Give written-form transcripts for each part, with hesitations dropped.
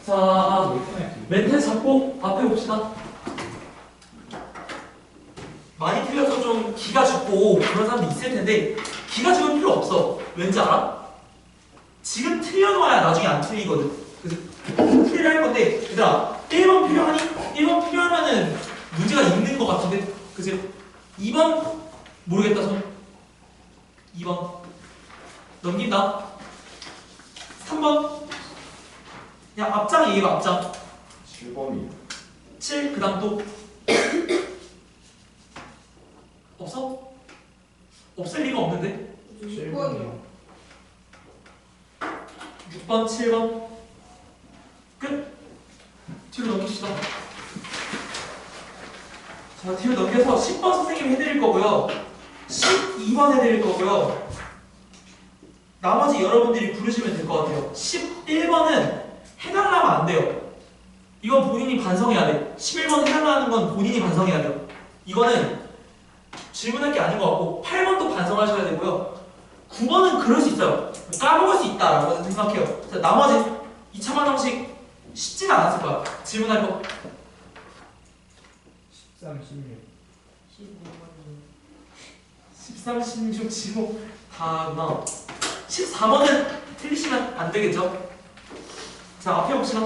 자, 멘탈 잡고 앞에 봅시다. 많이 틀려서 좀 기가 죽고 그런 사람도 있을 텐데 기가 죽을 필요 없어. 왠지 알아? 지금 틀려놔야 나중에 안 틀리거든. 그래서 풀이를 할 건데 얘들아 1번 필요하니? 1번 필요하면은 문제가 있는 것 같은데 그치? 2번 모르겠다 손. 2번 넘긴다. 3번 그냥 앞장 얘기해봐. 앞장 7번이요. 7 그 다음 또 없어? 없을 리가 없는데 6번이요. 6번 7번 끝. 뒤로 넘깁시다. 자 뒤로 넘겨서 10번 선생님이 해드릴 거고요 12번 해드릴 거고요 나머지 여러분들이 부르시면 될 것 같아요. 11번은 해달라면 안 돼요. 이건 본인이 반성해야 돼. 11번 해달라는 건 본인이 반성해야 돼요. 이거는 질문할 게 아닌 것 같고 8번도 반성하셔야 되고요 9번은 그럴 수 있어요. 까먹을 수 있다라고 생각해요. 자, 나머지 2차만 형식 쉽지는 않았을 거야. 질문할 거 13, 16 13, 16, 15 다구나. 14번은 틀리시면 안 되겠죠? 자, 앞에 봅시다.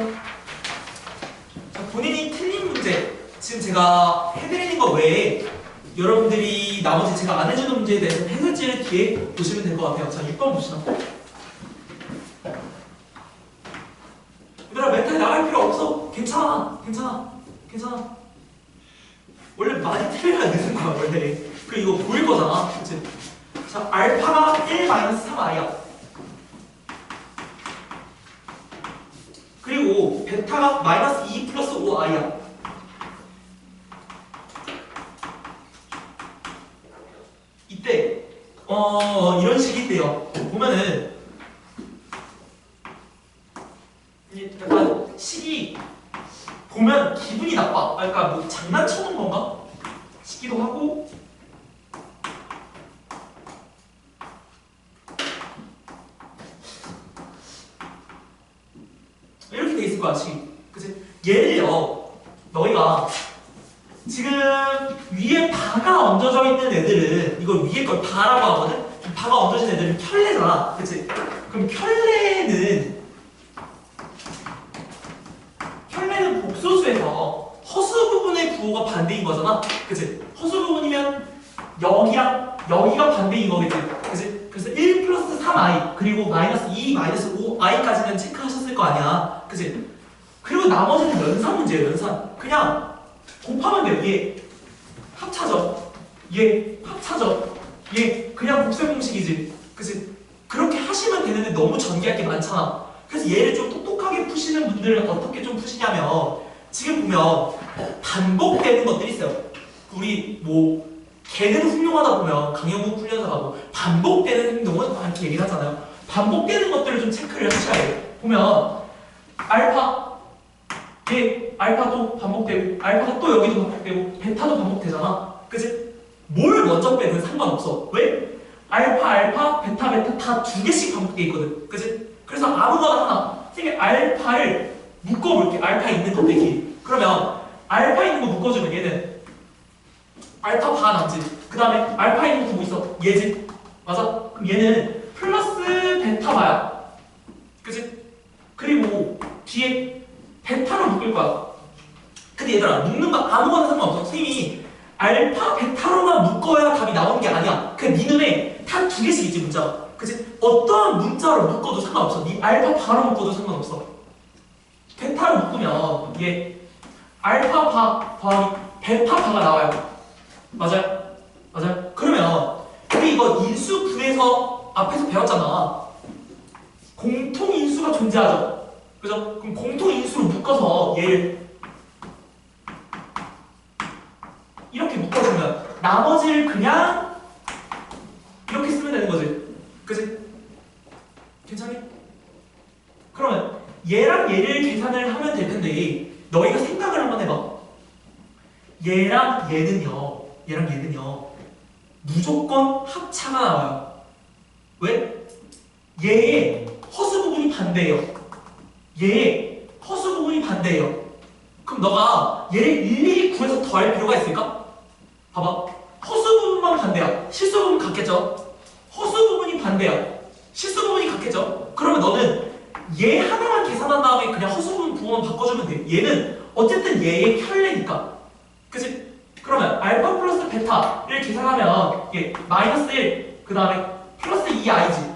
자, 본인이 틀린 문제 지금 제가 해드리는 거 외에 여러분들이 나머지 제가 안 해주는 문제에 대해서 해설지를 뒤에 보시면 될 것 같아요. 자, 6번 봅시다. 얘들아, 멘탈 나갈 필요 없어. 괜찮아. 괜찮아. 괜찮아. 원래 많이 틀려야 되는 거야, 원래. 그 이거 보일 거잖아. 그치? 자, 알파가 1-3i야. 그리고 베타가 -2 플러스 5i야. 이때 이런 식이 있대요. 보면은 약간 식이 보면 기분이 나빠. 그러니까 뭐 장난쳐놓은 건가 싶기도 하고. 이렇게 돼 있을 거야, 식이. 그치? 예를요, 너희가 지금 위에 바가 얹어져 있는 애들은 이걸 위에 걸 바라고 하거든? 바가 얹어진 애들은 켤레잖아. 그치? 그럼 켤레는 복소수에서 허수 부분의 부호가 반대인 거잖아. 그치? 허수 부분이면 여기랑 여기가 반대인 거겠지. 그치? 그래서 1 플러스 3i 그리고 -2, -5i까지는 체크하셨을 거 아니야. 그치? 그리고 나머지는 연산 문제예요. 연산. 그냥 곱하면 돼요. 얘 합차죠. 얘 합차죠. 얘 그냥 곱셈 공식이지. 그치? 그렇게 하시면 되는데 너무 전개할 게 많잖아. 그래서 얘를 좀 똑똑하게 푸시는 분들은 어떻게 좀 푸시냐면 지금 보면 반복되는 것들이 있어요. 우리 뭐 걔는 훌륭하다 보면 강영국 훈련사가 뭐 반복되는 행동은 많이 얘기를 하잖아요. 반복되는 것들을 좀 체크를 하셔야 돼요. 보면 알파 얘 알파도 반복되고 알파가 또 여기도 반복되고 베타도 반복되잖아. 그치? 뭘 먼저 빼든 상관없어. 왜? 알파, 베타 다 2개씩 반복돼 있거든. 그치? 그래서 아무거나 하나 선생님 알파를 묶어볼게. 알파 있는 거 빼기. 그러면 알파 있는 거 묶어주면 얘는 알파 바 남지. 그 다음에 알파 있는 거 뭐 있어? 얘지. 맞아? 그럼 얘는 플러스 베타 바야. 그치? 그리고 뒤에 베타로 묶을 거야. 근데 얘들아 묶는 거 아무거나 상관없어. 선생님이 알파, 베타로만 묶어야 답이 나오는 게 아니야. 그냥 네 눈에 다 2개씩 있지 문자가. 그치? 어떠한 문자로 묶어도 상관없어. 네 알파 바로 묶어도 상관없어. 베타로 묶으면 얘 알파 바 더하기 베타 바가 나와요. 맞아요? 맞아요? 그러면 우리 이거 인수분해서 앞에서 배웠잖아. 공통인수가 존재하죠. 그죠? 그럼 공통인수로 묶어서 얘를 이렇게 묶어주면 나머지를 그냥 이렇게 쓰면 되는 거지. 그치? 괜찮니? 그러면 얘랑 얘를 계산을 하면 될 텐데 너희가 생각을 한번 해봐. 얘랑 얘는요 무조건 합차가 나와요. 왜? 얘의 허수 부분이 반대예요. 얘의 허수 반대예요. 그럼 너가 얘를 일일이 구해서 더할 필요가 있을까? 봐봐. 허수 부분만 반대야. 실수 부분 같겠죠? 허수 부분이 반대야. 실수 부분이 같겠죠? 그러면 너는 얘 하나만 계산한 다음에 그냥 허수 부분 부호만 바꿔주면 돼. 얘는 어쨌든 얘의 켤레니까. 그치? 그러면 알파 플러스 베타를 계산하면 얘 마이너스 1, 그 다음에 플러스 2i지.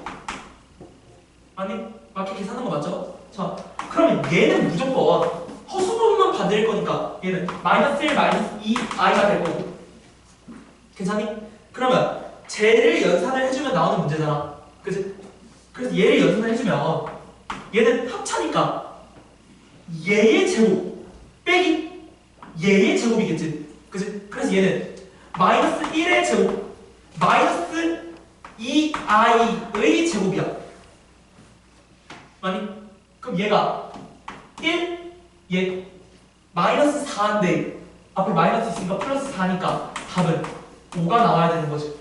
아니, 맞게 계산한 거 맞죠? 자, 그러면 얘는 무조건 허수 부분만 반대일 거니까 얘는 마이너스 1, 마이너스 2i가 될 거고. 괜찮니? 그러면 쟤를 연산을 해주면 나오는 문제잖아. 그치? 그래서 얘를 연산을 해주면 얘는 합차니까 얘의 제곱 빼기 얘의 제곱이겠지. 그치? 그래서 얘는 마이너스 1의 제곱 마이너스 2i의 제곱이야. 아니? 그럼 얘가 1, 얘 마이너스 4인데 앞에 마이너스 있으니까 플러스 4니까 답은 5가 나와야 되는 거지.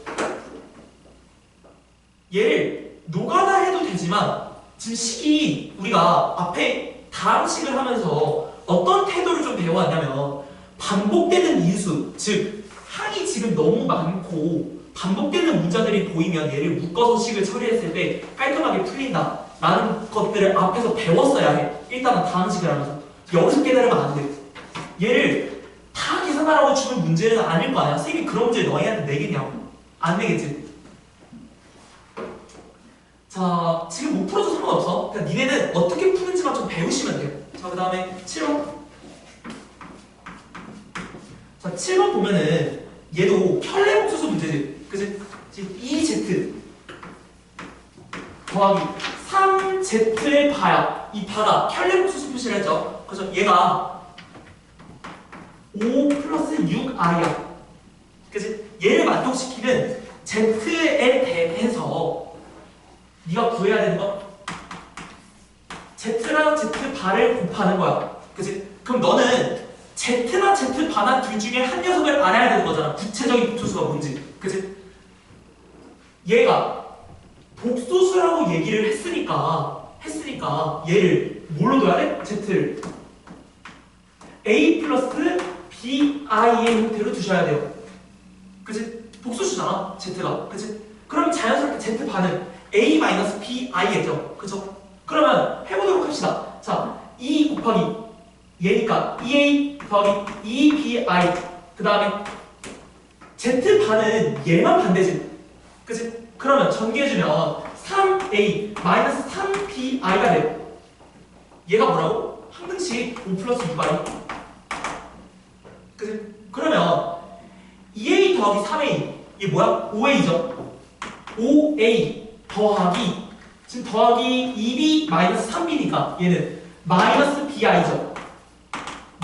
얘를 노가다 해도 되지만 지금 식이 우리가 앞에 다항식을 하면서 어떤 태도를 좀 배워왔냐면 반복되는 인수, 즉 항이 지금 너무 많고 반복되는 문자들이 보이면 얘를 묶어서 식을 처리했을 때 깔끔하게 풀린다 라는 것들을 앞에서 배웠어야 해. 일단은 다항식을 하면서 여기서 깨달으면 안 돼. 얘를 다 계산하라고 주는 문제는 아닐 거 아니야. 선생님이 그런 문제를 너희한테 내겠냐고. 안 내겠지. 자, 지금 못 풀어도 상관없어. 그냥 니네는 어떻게 푸는지만 좀 배우시면 돼요. 자, 그 다음에 7번. 자, 7번 보면은 얘도 켤레복수수 문제지. 그치? 지금 2z 더하기 3z의 바야. 이 바가 켤레복수수 표시를 했죠. 그래서 얘가 5 플러스 6i야. 그치? 얘를 만족시키는 z에 대해서 네가 구해야 되는 건 z랑 z바를 곱하는 거야. 그치? 그럼 너는 z나 z바나 둘 중에 한 녀석을 알아야 되는 거잖아. 구체적인 복소수가 뭔지. 그치? 얘가 복소수라고 얘기를 했으니까 얘를 뭘로 둬야 돼? z를 a 플러스 bi의 형태로 두셔야 돼요. 그치? 복소수잖아 z가. 그치? 그럼 자연스럽게 z바는 a-bi겠죠. 그쵸? 그러면 해보도록 합시다. 자, 2 곱하기 얘니까 2a 더하기 2bi 그 다음에 z바는 얘만 반대지. 그치? 그러면 전개해주면 3a 마이너스 3bi가 돼요. 얘가 뭐라고? 항등식 5 플러스 6i. 그치? 그러면 2a 더하기 3a 이게 뭐야? 5a죠. 5a 더하기 지금 더하기 2b 마이너스 3b니까 얘는 마이너스 bi죠.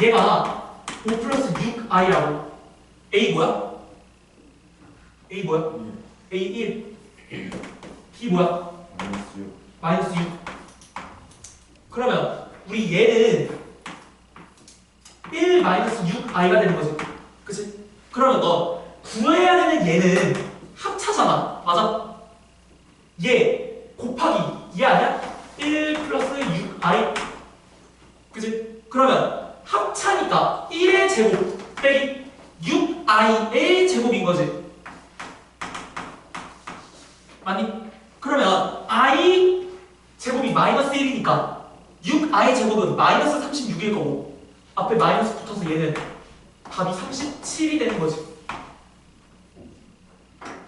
얘가 5 플러스 6i라고. a 뭐야? a 뭐야? a 1 b 뭐야? 마이너스 6. 그러면 우리 얘는 1 마이너스 6i가 되는 거지. 그치? 그러면 너 구해야 되는 얘는 합차잖아. 맞아? 얘 곱하기 얘 아니야? 1 플러스 6i. 그치? 그러면 합차니까 1의 제곱 빼기 6i의 제곱인 거지. 맞니? 그러면 i 제곱이 마이너스 1이니까 6i 제곱은 마이너스 36일 거고 앞에 마이너스 붙어서 얘는 답이 37이 되는 거지.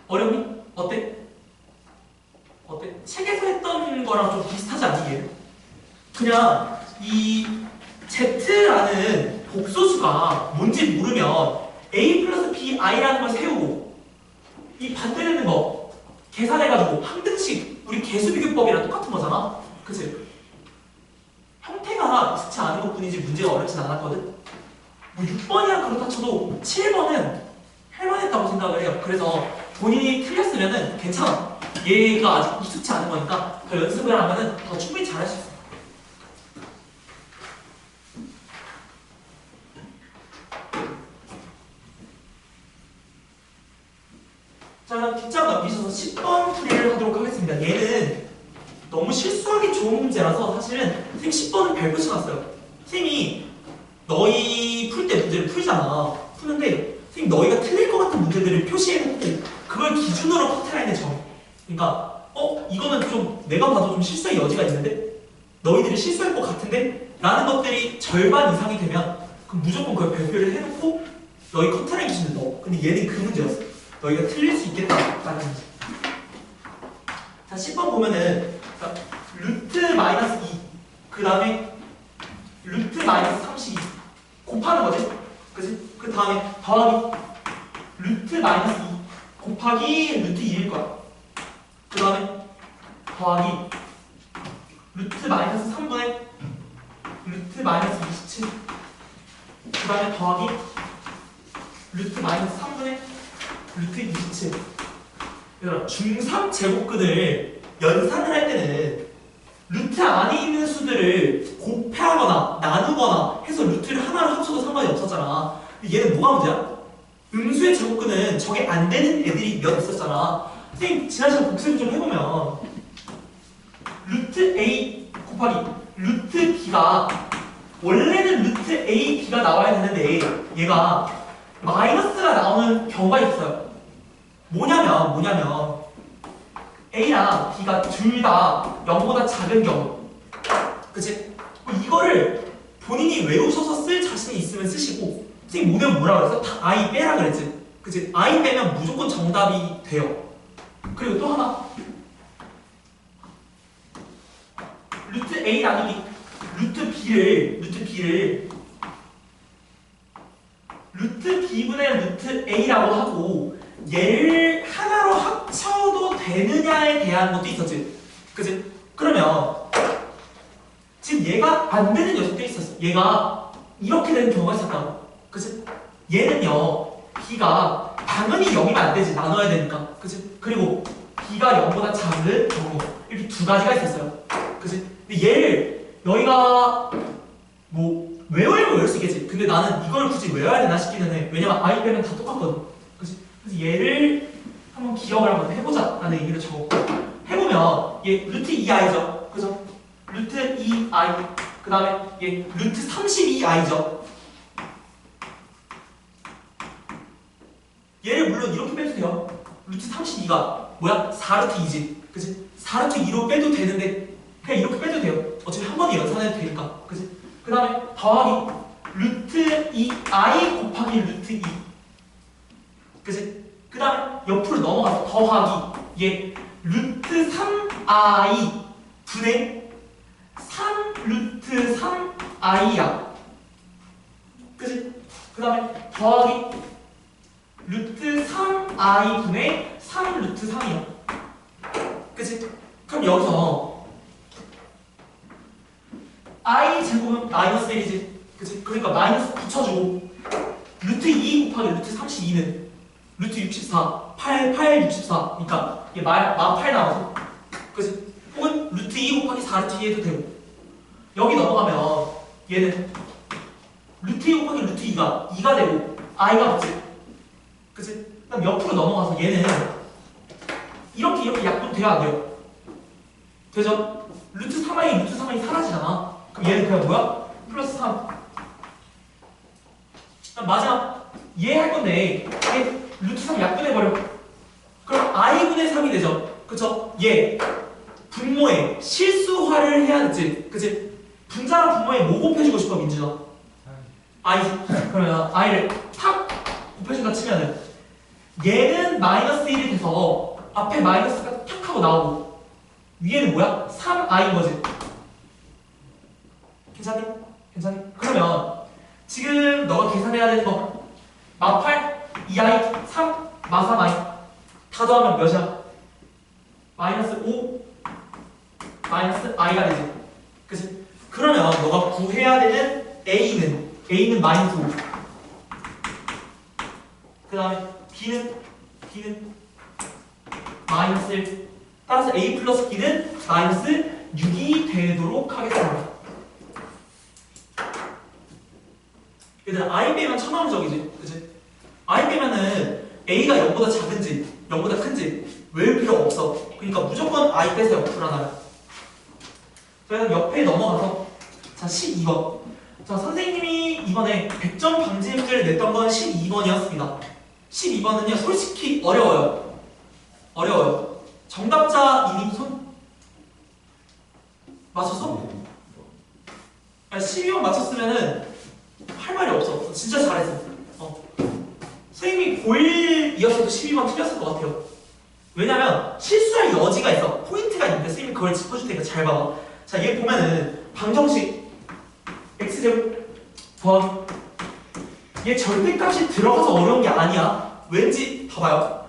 어렵니? 어때? 어때? 책에서 했던 거랑 좀 비슷하지 않니? 얘? 그냥 이 z라는 복소수가 뭔지 모르면 a 플러스 bi라는 걸 세우고 이 반대되는 거 계산해가지고 항등식 우리 개수비교법이랑 똑같은 거잖아. 그치? 형태가 익숙치 않은 것 뿐이지 문제가 어렵진 않았거든. 뭐 6번이야 그렇다 쳐도 7번은 할만했다고 생각을 해요. 그래서 본인이 틀렸으면은 괜찮아. 얘가 아직 익숙치 않은 거니까 더 연습을 하면은 더 충분히 잘할 수 있어. 자, 뒷장 넘기셔서 10번 풀이를 하도록 하겠습니다. 얘는 너무 실수하기 좋은 문제라서 사실은 선생님 10번은 별표 쳐놨어요. 선생님이 너희 풀 때 문제를 풀잖아. 푸는데 선생님 너희가 틀릴 것 같은 문제들을 표시해놓고 그걸 기준으로 커트라인에 정해. 그러니까 이거는 좀 내가 봐도 좀 실수의 여지가 있는데 너희들이 실수할 것 같은데 라는 것들이 절반 이상이 되면 그럼 무조건 그걸 발표를 해놓고 너희 커트라인 기준을 넣어. 근데 얘는 그 문제였어. 너희가 틀릴 수 있겠다라는 문제. 자 10번 보면은 루트 마이너스 2 그 다음에 루트 마이너스 32 곱하는 거지? 그치? 그 다음에 더하기 루트 마이너스 2 곱하기 루트 2일 거야. 그 다음에 더하기 루트 마이너스 3분의 루트 마이너스 27 그 다음에 더하기 루트 마이너스 3분의 루트 27 얘들아 중3 제곱근을 연산을 할 때는 루트 안에 있는 수들을 곱하거나 나누거나 해서 루트를 하나로 합쳐도 상관이 없었잖아. 얘는 뭐가 문제야? 음수의 제곱근은 저게 안 되는 애들이 몇 있었잖아. 선생님 지난 시간 복습 좀 해보면 루트 A 곱하기 루트 B가 원래는 루트 A, B가 나와야 되는데 얘가 마이너스가 나오는 경우가 있어요. 뭐냐면 A랑 B가 둘 다 0보다 작은 경우. 그치? 이거를 본인이 외우셔서 쓸 자신이 있으면 쓰시고 선생님 오늘 뭐라 그랬어? 다 I 빼라 그랬지? 그치? I 빼면 무조건 정답이 돼요. 그리고 또 하나 루트 A 나누기 루트 B분의 루트 A라고 하고 얘를 하나로 합쳐도 되느냐에 대한 것도 있었지. 그치? 그러면 지금 얘가 안 되는 녀석들이 있었어. 얘가 이렇게 되는 경우가 있었다고. 그치? 얘는요 B가 당연히 0이면 안 되지. 나눠야 되니까. 그치? 그리고 B가 0보다 작은 경우 이렇게 두 가지가 있었어요. 그치? 근데 얘를 너희가 뭐 외우려면 외울 수 있겠지. 근데 나는 이걸 굳이 외워야 되나 싶기는 해. 왜냐면 I 빼면 다 똑같거든. 그치? 그래서 얘를 한번 기억을 한번 해보자 라는 얘기를 적었고 해보면 얘 루트 2i죠. 그죠? 루트 2i 그 다음에 얘 루트 32i죠. 얘를 물론 이렇게 빼도 돼요. 루트 32가 뭐야? 4루트 2지. 그치? 4루트 2로 빼도 되는데 그냥 이렇게 빼도 돼요. 어차피 한 번에 연산해도 되니까. 그치? 그 다음에 더하기 루트 2i 곱하기 루트 2. 그치? 그 다음에 옆으로 넘어가서 더하기 얘 루트 3i 분의 3 루트 3i야. 그치? 그 다음에 더하기 루트 3i 분의 3 루트 3이야. 그치? 그럼 여기서 i 제곱은 마이너스 1이지. 그치? 그러니까 마이너스 붙여주고 루트 2 곱하기 루트 32는 루트 64 8 64 그러니까 이게 마 8 나와서 그치? 혹은 루트 2 곱하기 4 루트 2 해도 되고 여기 넘어가면 얘는 루트 2 곱하기 루트 2가 되고 i가 붙지. 그치? 그럼 옆으로 넘어가서 얘는 이렇게 약분 돼야 안 돼요? 되죠? 루트 3i 사라지잖아. 그럼 얘는 그냥 뭐야? 플러스 3. 그럼 마지막 얘 할 건데 얘 루트 3 약분해버려. 그럼 i분의 3이 되죠. 그쵸? 얘 분모에 실수화를 해야 되지. 그치? 분자랑 분모에 뭐 곱해주고 싶어 민준아? i. 그러면 i를 탁 곱해준다 치면은 얘는 마이너스 1이 돼서 앞에 마이너스가 탁 하고 나오고 위에는 뭐야? 3i인 거지. 괜찮니? 괜찮니? 그러면 지금 너가 계산해야 되는 거 마8 2i 3 마3i 다 더하면 몇이야? 마이너스 5 마이너스 i가 되지. 그치? 그러면 너가 구해야 되는 a는 마이너스 5 그 다음에 b는 마이너스 1 따라서 a 플러스 b는 마이너스 6이 되도록 하겠습니다. 얘들아 i 빼면 천왕적이지. 그치? i 빼면은 a가 0보다 작은지 0보다 큰지 외울 필요 없어. 그러니까 무조건 i 빼세요. 불안하면. 그래서 옆에 넘어가서 자 12번 자, 선생님이 이번에 100점 방지 문제를 냈던 건 12번이었습니다. 12번은요, 솔직히 어려워요. 어려워요. 정답자 이미 손 맞췄어? 아니, 12번 맞췄으면은 할 말이 없어. 진짜 잘했어. 선생님이 고1이었어도 12번 틀렸을 것 같아요. 왜냐면 실수할 여지가 있어. 포인트가 있는데 선생님이 그걸 짚어줄 테니까 잘 봐봐. 자, 얘 보면은 방정식 x제곱 더하기 얘 절대값이 들어가서 어려운 게 아니야. 왠지 봐봐요.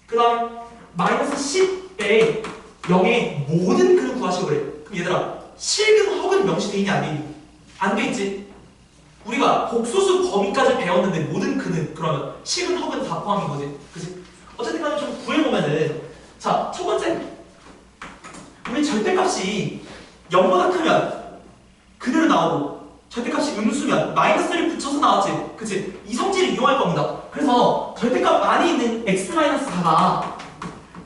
그 다음에 마이너스 10에 0의 모든 근을 구하시고 그래. 그럼 얘들아, 실근 허근 명시돼 있니 안 돼 있니? 안 돼 있지? 우리가 복소수 범위까지 배웠는데 모든 근은 그러면 실근 허근 다 포함인 거지. 그치? 어쨌든 간에 좀 구해보면은, 자, 첫 번째, 우리 절대값이 0보다 크면 그대로 나오고 절대값이 음수면 마이너스를 붙여서 나왔지. 그치? 이 성질을 이용할 겁니다. 그래서 절대값 안에 있는 x-4가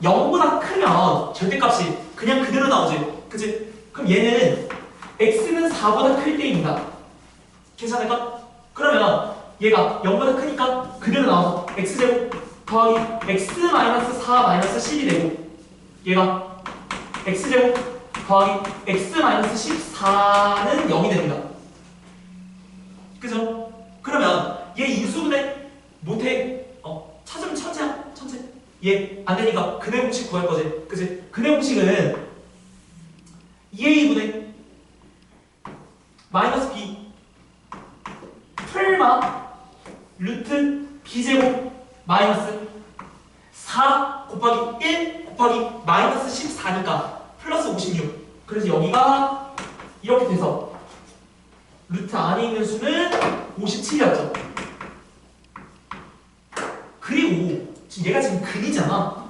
0보다 크면 절대값이 그냥 그대로 나오지. 그치? 그럼 얘는 x는 4보다 클 때입니다. 괜찮을까? 그러면 얘가 0보다 크니까 그대로 나와서 x제곱 더하기 x-4-12 되고 얘가 x제곱 더하기 x-14는 0이 됩니다. 그죠? 그러면 얘 인수분해 못해. 찾으면 천재야. 천재. 얘 안되니까 근해 공식 구할 거지. 그치? 근해 공식은 2a분의 마이너스 b 풀마 루트 b제곱 마이너스 4 곱하기 1 곱하기 마이너스 14니까 플러스 56. 그래서 여기가 이렇게 돼서 루트 안에 있는 수는 57이었죠. 그리고 지금 얘가 지금 근이잖아.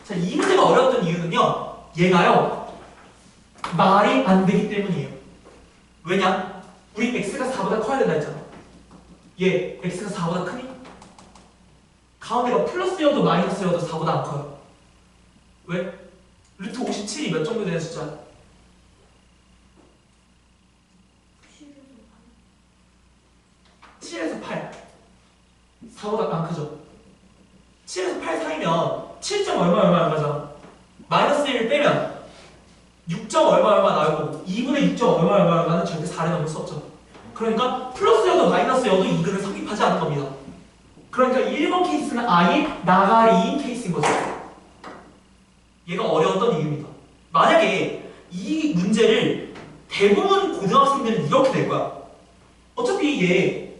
자, 이 문제가 어려웠던 이유는요, 얘가요 말이 안 되기 때문이에요. 왜냐? 우리 x가 4보다 커야 된다 했잖아. 얘 x가 4보다 크니? 가운데가 플러스여도 마이너스여도 4보다 안 커요. 왜? 루트 57이 몇 정도 되는 숫자야? 7에서 8. 4보다 안 크죠? 7에서 8 사이면 7점 얼마잖아. 마이너스 1을 빼면 6점 얼마 나오고 2분의 6점 얼마는 절대 4를 넘을 수 없죠. 그러니까 플러스여도 마이너스여도 이 근을 성립하지 않는 겁니다. 그러니까 1번 케이스는 아예 나가리인 케이스인 거죠. 얘가 어려웠던 이유입니다. 만약에 이 문제를 대부분 고등학생들은 이렇게 낼 거야. 어차피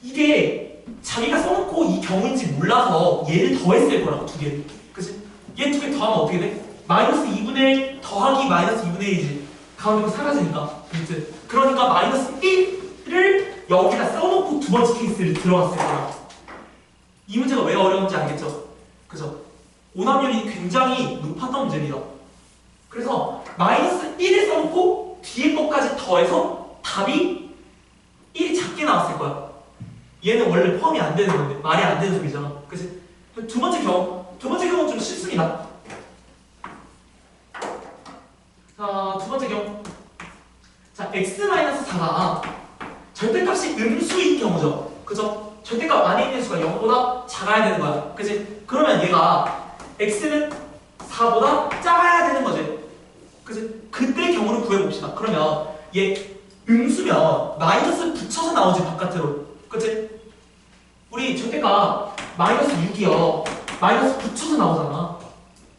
이게 자기가 써놓고 이 경우인지 몰라서 얘를 더했을 거라고, 두 개를. 그치? 얘 두 개 더하면 어떻게 돼? 마이너스 2분의 1 더하기 마이너스 2분의 1이지. 가운데가 사라지니까. 그치? 그러니까 마이너스 1을 여기다 써놓고 두 번째 케이스를 들어갔을 거야. 이 문제가 왜 어려운지 알겠죠? 그죠? 오답률이 굉장히 높았던 문제입니다. 그래서 마이너스 1을 써놓고 뒤에 것까지 더해서 답이 1이 작게 나왔을 거야. 얘는 원래 포함이 안 되는 건데, 말이 안 되는 소리잖아. 그치? 두 번째 경우는 좀 쉽습니다. 자, 두 번째 경우. 자, x-4가 절대값이 음수인 경우죠. 그죠? 절대값 안에 있는 수가 0보다 작아야 되는 거야. 그치? 그러면 얘가 x는 4보다 작아야 되는 거지. 그치? 그때 경우를 구해봅시다. 그러면 얘 음수면 마이너스 붙여서 나오지, 바깥으로. 그치? 우리 절대값 마이너스 6이요. 마이너스 붙여서 나오잖아.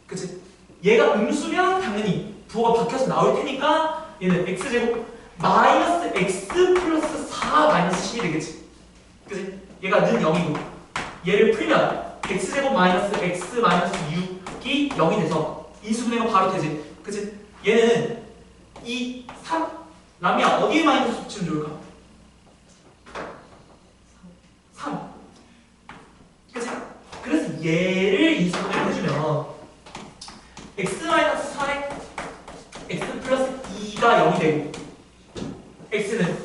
그치? 얘가 음수면 당연히 부호가 바뀌어서 나올 테니까 얘는 x제곱 마이너스 x 플러스 4 마이너스 10이 되겠지. 그치? 얘가 는 0이고 얘를 풀면 x제곱 마이너스 x 마이너스 6이 0이 돼서 인수분해가 바로 되지. 그치? 얘는 2, 3 라미야 어디에 마이너스 붙이면 좋을까? 3. 그치? 그래서 얘를 인수분해를 해주면 x-4에 x 플러스 2가 0이 되고 x는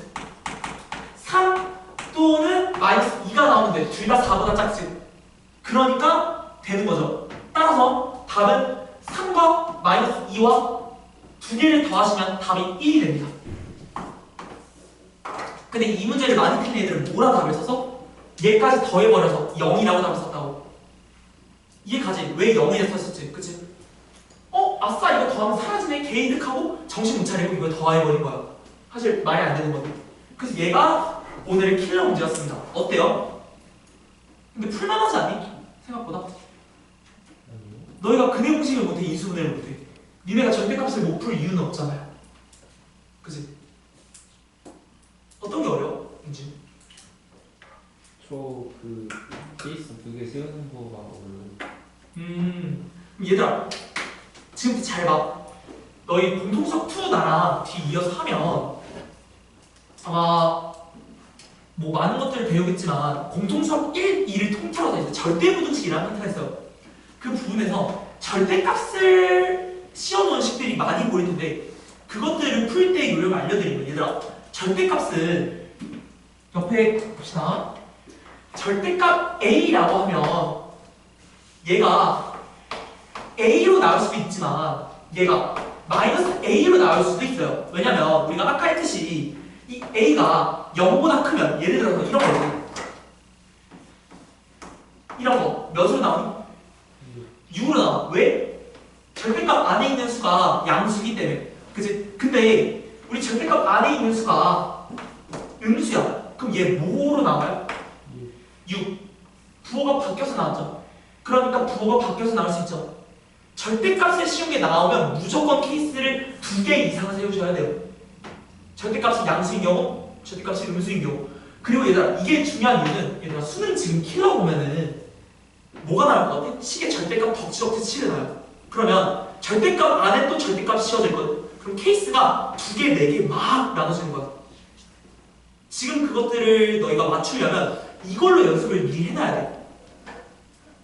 3 또는 마이너스 2가 나오는데 둘 다 4보다 작지. 그러니까 되는 거죠. 따라서 답은 3과 마이너스 2와 두 개를 더하시면 답이 1이 됩니다. 근데 이 문제를 많이 틀린 애들은 뭐라 답을 써서 얘까지 더해버려서 0이라고 답을 썼다고. 이해가지? 왜 0을 썼을지, 그치? 아싸 이거 더하면 사라지네 개이득하고 정신 못 차리고 이거 더해버린 거야. 사실 말이 안 되는 건데. 그래서 얘가 오늘의 킬러 문제였습니다. 어때요? 근데 풀만하지 않니? 생각보다. 너희가 근해 공식을 못해, 인수분해를 못해. 니네가 절대값을 못 풀 이유는 없잖아요. 그치? 어떤 게 어려워? 민지? 저그 케이스 2개 세우는 거가 얘들아 지금부터 잘 봐. 너희 공통수학 2 나랑 뒤 이어서 하면 아마 뭐 많은 것들을 배우겠지만 공통수학 1, 2를 통틀어서 이제 절대부등식이라는 형태가 있어요. 그 부분에서 절대값을 씌워놓은 식들이 많이 보일 텐데 그것들을 풀 때의 요령을 알려드리면 얘들아 절대값은 옆에 봅시다. 절대값 A라고 하면 얘가 A로 나올 수도 있지만 얘가 마이너스 A로 나올 수도 있어요. 왜냐면 우리가 아까 했듯이 이 A가 0보다 크면 예를 들어서 이런 거지. 이런 거 몇으로 나오니? 6으로 나와. 왜? 절대값 안에 있는 수가 양수이기 때문에. 그치? 근데 우리 절대값 안에 있는 수가 음수야. 그럼 얘 뭐로 나와요? 6. 부호가 바뀌어서 나왔죠. 그러니까 부호가 바뀌어서 나올 수 있죠. 절대값을 씌운 게 나오면 무조건 케이스를 2개 이상 세우셔야 돼요. 절대값이 양수인 경우, 절대값이 음수인 경우. 그리고 얘들아 이게 중요한 이유는 얘들아 수능 지금 킬러 보면은 뭐가 나올 것 같아? 식의 절대값 덕지덕지 치를 나요. 그러면 절대값 안에 또 절대값이 씌워져 있거든. 그럼 케이스가 2개, 4개 막 나눠지는 거야. 지금 그것들을 너희가 맞추려면 이걸로 연습을 미리 해놔야 돼.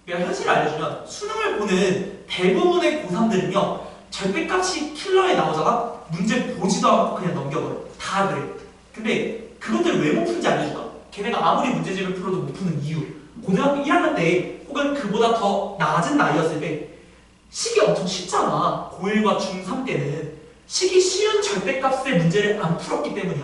내가 현실을 알려주면 수능을 보는 대부분의 고3들은요 절대값이 킬러에 나오다가 문제 보지도 않고 그냥 넘겨버려. 다 그래. 근데 그것들을 왜 못 푸는지 알려줄까? 걔네가 아무리 문제집을 풀어도 못 푸는 이유. 고등학교 1학년 때 혹은 그보다 더 낮은 나이였을 때 식이 엄청 쉽잖아. 고1과 중3 때는 식이 쉬운 절대값의 문제를 안 풀었기 때문이야.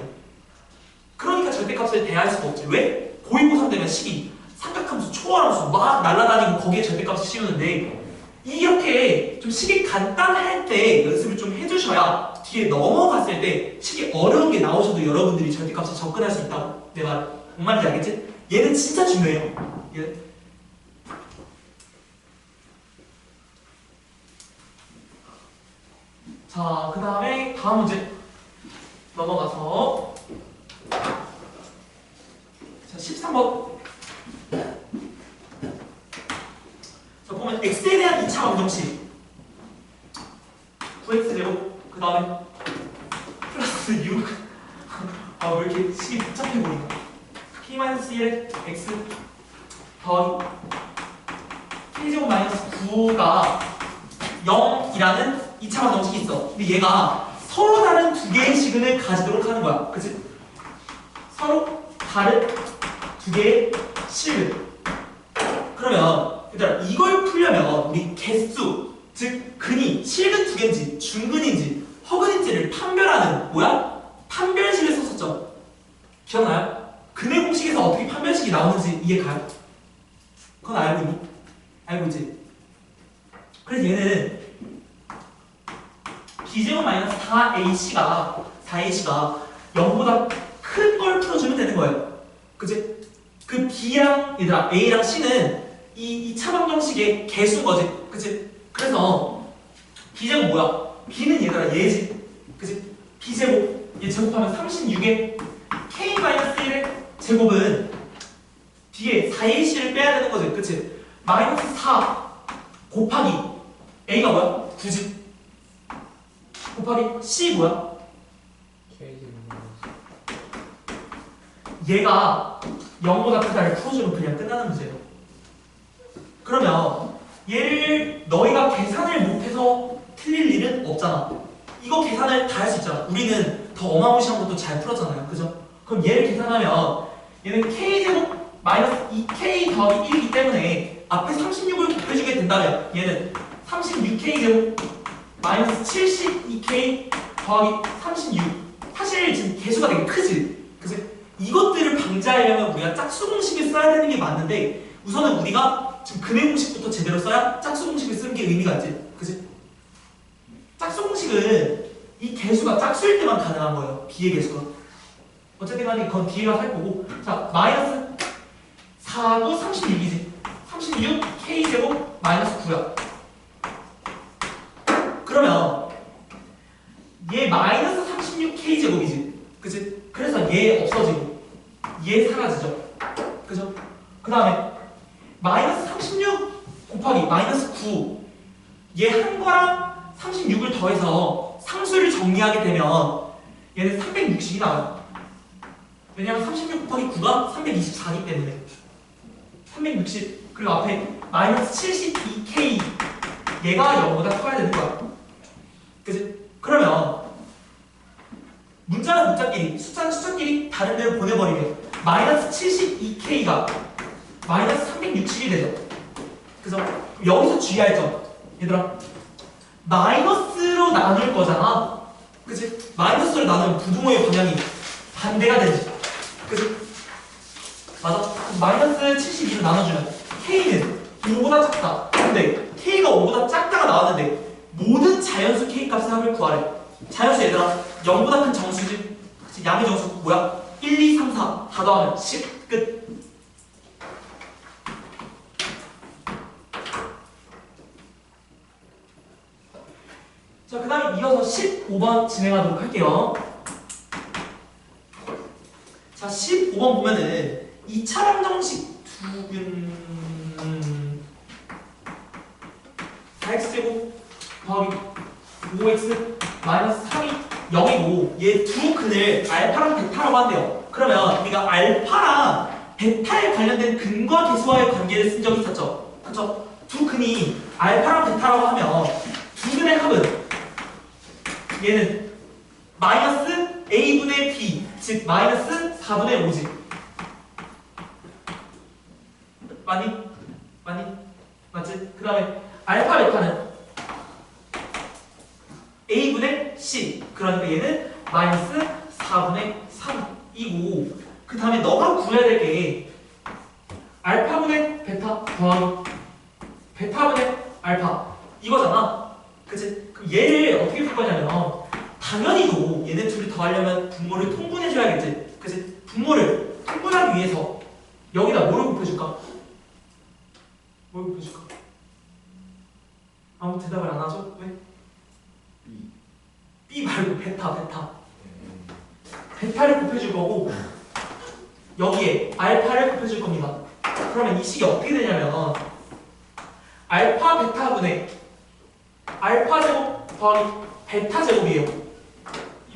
그러니까 절대값을 대할 수가 없지. 왜? 고2, 고3 되면 식이 삼각함수, 초월함수 막 날아다니고 거기에 절대값을 씌우는데 이렇게 좀 식이 간단할 때 연습을 좀 해주셔야 뒤에 넘어갔을 때 식이 어려운 게 나오셔도 여러분들이 절대값에 접근할 수 있다고. 내 말, 뭔 말인지 알겠지? 얘는 진짜 중요해요. 얘. 자, 그 다음에 다음 문제 넘어가서 자, 13번. 자, 보면 x에 대한 2차 방정식 9x제곱 그 다음에 플러스 6 왜 이렇게 식이 복잡해 보인다. k-1 x 더하기 k제곱 마이너스 9가 0이라는 2차 방정식이 있어. 근데 얘가 서로 다른 2개의 시근을 가지도록 하는 거야. 그치? 서로 다른 2개의 시근. 그러면 얘들아 이걸 풀려면 우리 개수, 즉 근이 실근 2개인지 중근인지 허근인지를 판별하는 뭐야? 판별식을 썼었죠. 기억나요? 근해 공식에서 어떻게 판별식이 나오는지 이해가요? 그건 알고 있니? 알고 있지? 그래서 얘는 b제곱 마이너스 4ac가 0보다 큰 걸 풀어주면 되는 거예요. 그치? 그 b랑 얘들아 a랑 c는 이 차방정식의 개수인 거지. 그치? 그래서 b제곱 뭐야? b는 얘들아 얘지. 그치? b제곱 얘 제곱하면 36에 k-1의 제곱은 뒤에 4ac를 빼야 되는 거지. 그치? 마이너스 4 곱하기 a가 뭐야? 9지. 곱하기 c 뭐야? 얘가 0보다 크다를 풀어주면 그냥 끝나는 문제예요. 그러면 얘를 너희가 계산을 못해서 틀릴 일은 없잖아. 이거 계산을 다 할 수 있잖아. 우리는 더 어마무시한 것도 잘 풀었잖아요. 그죠? 그럼 얘를 계산하면 얘는 k제곱 마이너스 2k 더하기 1이기 때문에 앞에 36을 곱해주게 된다면 얘는 36k제곱 마이너스 72k 더하기 36. 사실 지금 개수가 되게 크지? 그치? 이것들을 방지하려면 우리가 짝수 공식을 써야 되는 게 맞는데 우선은 우리가 지금 근해 공식부터 제대로 써야 짝수 공식을 쓰는 게 의미가 있지. 그치? 짝수 공식은 이 개수가 짝수일 때만 가능한 거예요. B의 개수가. 어쨌든 간에 그건 뒤에가 살 거고. 자, 마이너스 4구 36이지. 36 K제곱 마이너스 9야. 그러면 얘 마이너스 36 K제곱이지. 그치? 그래서 얘 없어지고 얘 사라지죠. 그죠? 그 다음에 마이너스 36 곱하기 마이너스 9 얘 한 거랑 36을 더해서 상수를 정리하게 되면 얘는 360이 나와요. 왜냐면 36 곱하기 9가 324기 때문에 360 그리고 앞에 마이너스 72K 얘가 0보다 커야 되는 거야. 그치? 그러면 문자는 문자끼리 숫자는 숫자끼리 다른 데로 보내버리면 마이너스 72K가 마이너스 360이 되죠. 그래서 여기서 주의할 점 얘들아 마이너스로 나눌 거잖아. 그치? 마이너스로 나누면 부등호의 방향이 반대가 되지. 그치? 맞아? 마이너스 72로 나눠주면 K는 5보다 작다. 근데 K가 5보다 작다가 나왔는데 모든 자연수 K 값의 합을 구하래. 자연수 얘들아 0보다 큰 정수지. 그치? 양의 정수 뭐야? 1, 2, 3, 4 다 더하면 10 끝. 자, 그 다음에 이어서 15번 진행하도록 할게요. 자, 15번 보면은 2차 방정식 두근 4x제곱 더하기 5x 마이너스 3이 0이고 얘 두 근을 알파랑 베타라고 한대요. 그러면 우리가 알파랑 베타에 관련된 근과 개수와의 관계를 쓴 적이 있었죠. 그렇죠? 두 근이 알파랑 베타라고 하면 두 근의 합은 얘는 마이너스 a분의 b 즉 마이너스 4분의 5지. 맞니? 맞지? 그 다음에 알파 베타는 a분의 c 그러니까 얘는 마이너스 4분의 3이고 그 다음에 너가 구해야 될 게 알파분의 베타 더하기 베타분의 알파 이거잖아. 그치? 그럼 얘를 어떻게 풀 거냐면 당연히도 얘네 둘이 더하려면 분모를 통분해줘야겠지. 그치? 분모를 통분하기 위해서 여기다 뭐를 곱해줄까? 뭘 곱해줄까? 아무 대답을 안 하죠? 왜? B 말고 베타 베타를 곱해줄 거고 여기에 알파를 곱해줄 겁니다. 그러면 이 식이 어떻게 되냐면 알파 베타분의 알파 제곱 더하기 베타 제곱이에요.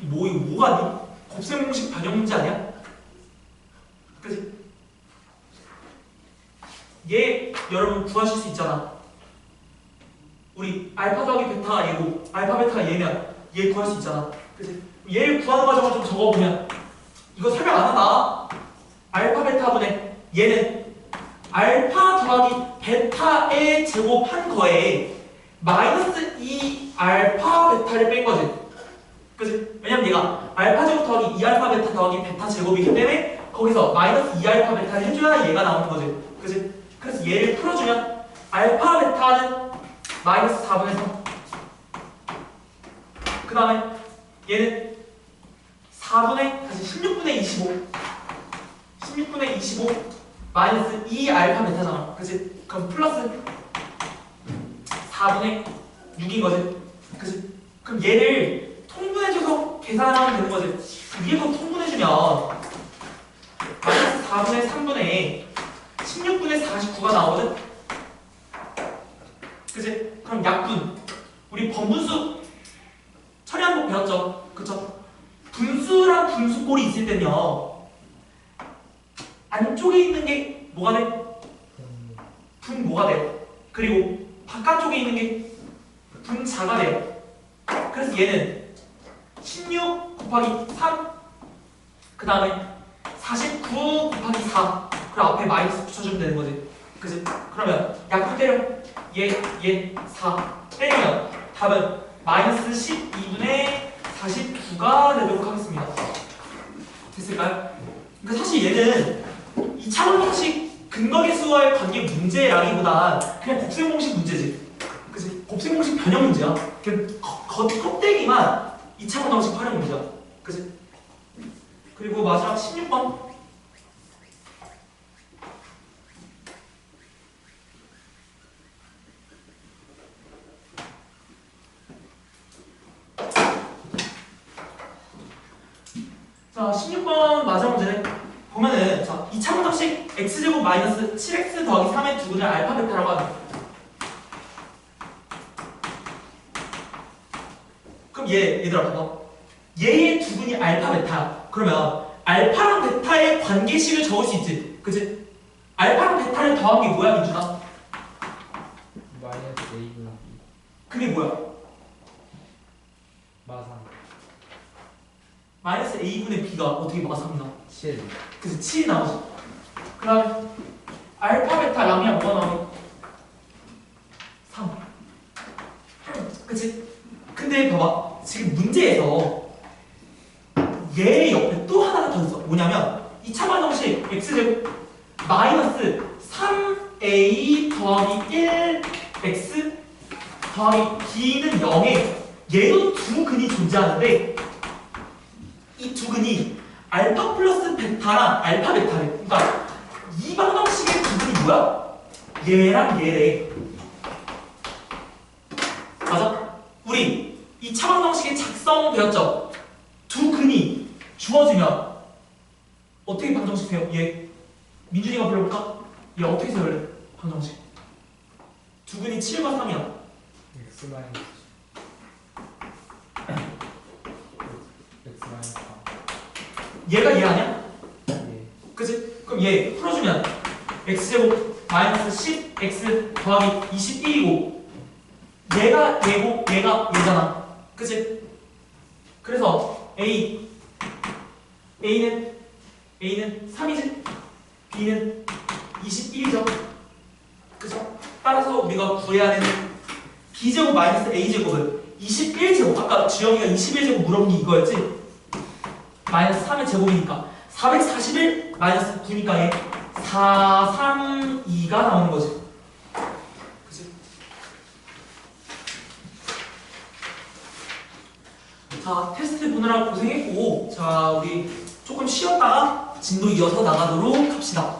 이거 뭐가니? 곱셈 공식 변형 문제 아니야? 그치? 얘 여러분 구하실 수 있잖아. 우리 알파 더하기 베타가 얘고 알파 베타가 얘면 얘 구할 수 있잖아. 그치? 얘를 구하는 과정을 좀 적어보면 이거 설명 안 한다. 알파 베타분의 얘는 알파 더하기 베타의 제곱한 거에 마이너스 2 알파 베타를 뺀 거지. 그치? 왜냐면 얘가 알파 제곱 더하기 2 알파 베타 더하기 베타 제곱이기 때문에 거기서 마이너스 2 알파 베타를 해줘야 얘가 나오는 거지. 그치? 그래서 얘를 풀어주면 알파 베타는 마이너스 4분의 3. 그 다음에 얘는 4분의 다시 16분의 25 16분의 25 마이너스 2 알파 베타잖아. 그치? 그럼 플러스 4분의 6인 거지. 그치? 그럼 얘를 통분해줘서 계산하면 되는 거지. 위에 거 통분해주면 마이너스 4분의 3분의 16분의 49가 나오거든? 그치? 그럼 약분. 우리 번분수 처리 한번 배웠죠? 그쵸? 분수랑 분수꼴이 있을 때는요 안쪽에 있는 게 뭐가 돼? 분모가 돼요. 그리고 바깥쪽에 있는 게 분자가 돼요. 그래서 얘는 16 곱하기 3 그 다음에 49 곱하기 4 그리고 앞에 마이너스 붙여주면 되는 거지. 그치? 그러면 약분 때려 얘 4 때리면 답은 마이너스 12분의 49가 되도록 하겠습니다. 됐을까요? 그러니까 사실 얘는 이 차원 방식 근거계수와의 관계 문제라기보다 그냥 곱셈 공식 문제지. 그치? 곱셈 공식 변형 문제야. 그냥 껍데기만 이 차원 방식 활용 문제야. 그치? 그리고 마지막 16번. 자, 16번 마지막 문제는 보면은 자, 2차원 방식 x제곱 마이너스 7x 더하기 3의 두근을 알파 베타라고 하는. 그럼 얘들아 봐봐. 얘의 두근이 알파 베타야. 그러면 알파랑 베타의 관계식을 적을 수 있지. 그치? 알파랑 베타를 더한 게 뭐야, 민준아? 마이너스 A분의 B. 그게 뭐야? 마상. 마이너스 a분의 b가 어떻게 마삼이나? 7. 그래서 7이 나오지. 그럼 알파 베타 양이 뭐가 나오니? 3. 그치? 근데 봐봐. 지금 문제에서 얘 옆에 또 하나가 더 있어. 뭐냐면 2차 방정식 x제곱 마이너스 3a 더하기 1x 더하기 b는 0에 얘도 두 근이 존재하는데 이 두 근이 알파 플러스 베타랑 알파 베타래. 그러니까 이 방정식의 두 근이 뭐야? 얘랑 얘래. 맞아? 우리 이 차방정식의 작성 배웠죠? 두 근이 주어지면 어떻게 방정식 세요? 얘 민준이가 불러볼까? 얘 어떻게 세울래? 방정식 두 근이 7과 3이야. X 마이너스. X 마이너스 4. 얘가 얘 아니야? 예. 그치? 그럼 얘 풀어주면 x제곱 마이너스 10x 더하기 21이고 얘가 얘고 얘가 얘잖아. 그치? 그래서 A는 3이지? B는 21이죠. 그죠? 따라서 우리가 구해야 되는 B제곱 마이너스 A제곱은 21제곱. 아까 주영이가 21제곱 물어본 게 이거였지? 마이너스 3의 제곱이니까 441 마이너스 9니까 얘 432가 나오는 거지. 그치? 자, 테스트 보느라 고생했고, 자, 우리 조금 쉬었다가 진도 이어서 나가도록 합시다.